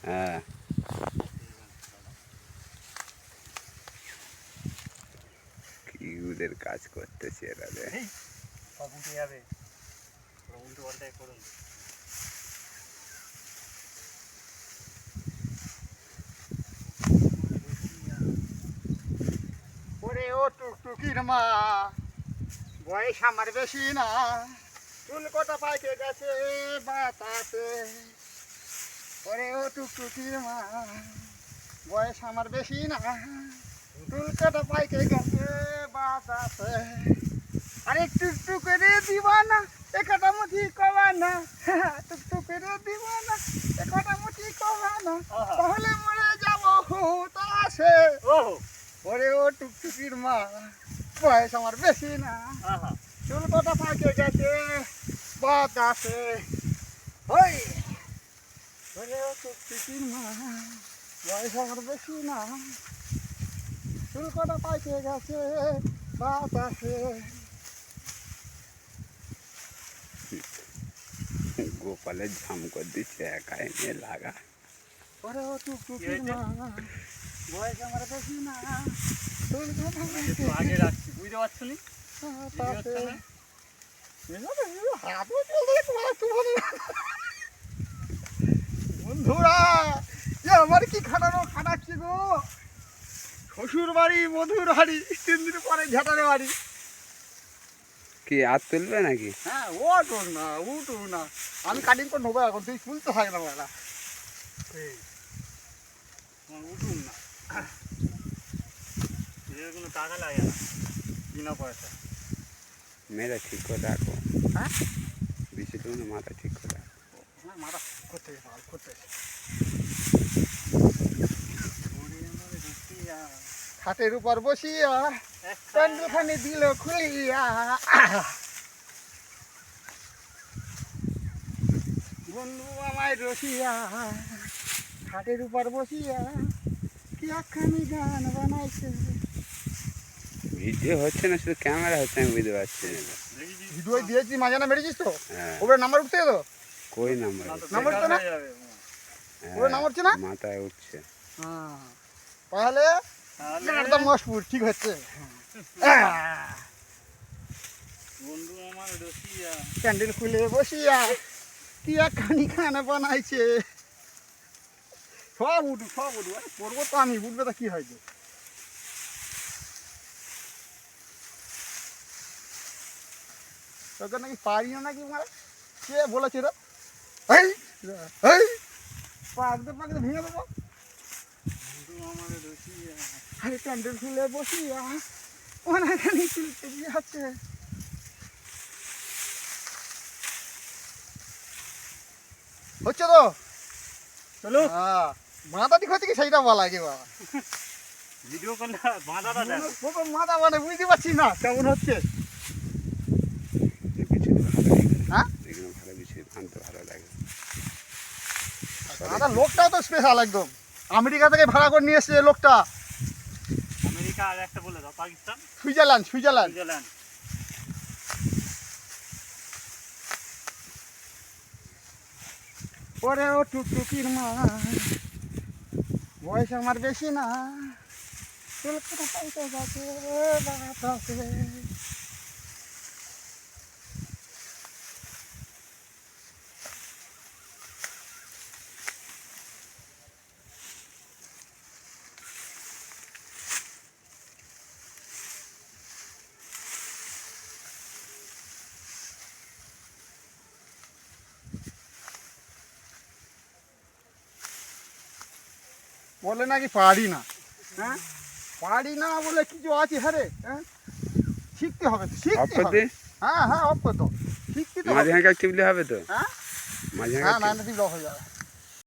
হ্যাঁ কি ওদের কাজ করতেছে এরা রে। সব উঠে যাবে, উল্টো পাল্টাই করুন। ওরে ও টুকটুকির মা, বয়স আমার বেশি না, চুল কটা পাইকে গেছে বাতাসে। ওরে ও টুকটুকির মা, বয়স আমার বেশি না, চুল কটা পাইকে গেছে বাতাসে। আরে টুকটুক করে দিবা না একটা মুঠি কবা না, টুকটুক করে দিবা না একটা মুঠি কবা না, তাহলে মরে যাবো হুতাশে। ওরে ও টুকটুকির মা, বয়স আমার বেশি না, চুল কটা পাকে গেছে বাতাসে। ওই ওরে ও টুকটুকির মা, বয়স আমার বেশি না, চুল কটা পাকে গেছে বাতাসে। গোপালের ঝাম করে দিচ্ছে একা এনে লাগা। ওরে ও টুকটুকির মা, বয়স আমার বেশি না, চুল কটা পাকে আগে রাখছি, বুঝতে পারছো নি? বাতাসে। বন্ধুরা আমার কি খাটাচ্ছি গো, শ্বশুর বাড়ি মধুর হাড়ি, 3 দিন পরে ঝাঁটারে বাড়ি। কি আর তুলবে নাকি? হ্যাঁ ও তোর না, ও তোর না, আমি কাটিং করে নেবো এখন, তুই তুলতে থাকে না বেলা। উঠুন না, এর কোনো টাকা লাগে না, বিনা পয়সা। মেয়েরা ঠিক করে রাখো। হ্যাঁ বেশি তো না, মাথা ঠিক করে রাখো। হ্যাঁ মারা করতে করতে খাটের উপর বসিয়া প্যান্ডুখানি দিল খুলিয়া, বন্ধু আমায় রসিয়া খাটের উপর বসিয়া কি একখানি গান বানাইছে। ভিডিও হচ্ছে না, শুধু ক্যামেরা হচ্ছে, আমি বুঝতে পারছি না। ভিডিও দিয়েছি, মাঝানা মেরেছিস তো, হ্যাঁ ওপরে নাম্বার উঠছে তো, কই নাম্বার? নাম্বার তো না, ওপরে নাম্বার উঠছে না, মাথায় উঠছে। হ্যাঁ তাহলে একদম মশপুর ঠিক হচ্ছে। বন্ধু আমার রসিয়া, প্যান্ডেল খুলে বসিয়া কি একখানি খানা বানাইছে। সব উঠু আরে করবো তো আমি, উঠবে তো কি হয়েছে। তোকে নাকি পারি না নাকি মারা, কে বলেছে রে? পাকতে ভেঙে দেবো। বন্ধু আমার রসিয়া, আরে প্যান্ডেল খুলে বসিয়া অনেকখানি তুলতে আছে। হচ্ছে তো চলো হ্যাঁ, মাথা ঠিক হচ্ছে কি সেইটা বলা কি বাবা, ভিডিও করলে বাঁধাটা দেখো। প্রথম মাথা মানে বুঝতে পারছি না কেমন হচ্ছে। হ্যাঁ এগুলো ভালো কিছু আনতে ভালো লাগে। দাদা লোকটাও তো স্পেশাল একদম, আমেরিকা থেকে ভাড়া করে নিয়ে এসছে লোকটা। আমেরিকা আর একটা বলে দাও, পাকিস্তান, সুইজারল্যান্ড। সুইজারল্যান্ড। ওরে ও টুকটুকির মা, বয়স আমার বেশি না, চুল কটা পাইতে গেছে বাতাসে। বলে নাকি পারি না, হ্যাঁ পারি না বলে কিছু আছে, হ্যাঁ রে, হ্যাঁ শিখতে হবে, শিখতে হবে। হ্যাঁ অফ করতো, শিখতে তো মাঝে হাঁকা টিপলে হবে তো? হ্যাঁ মাঝে হ্যাঁ হাঁকা না দিলে হয়ে যাবে।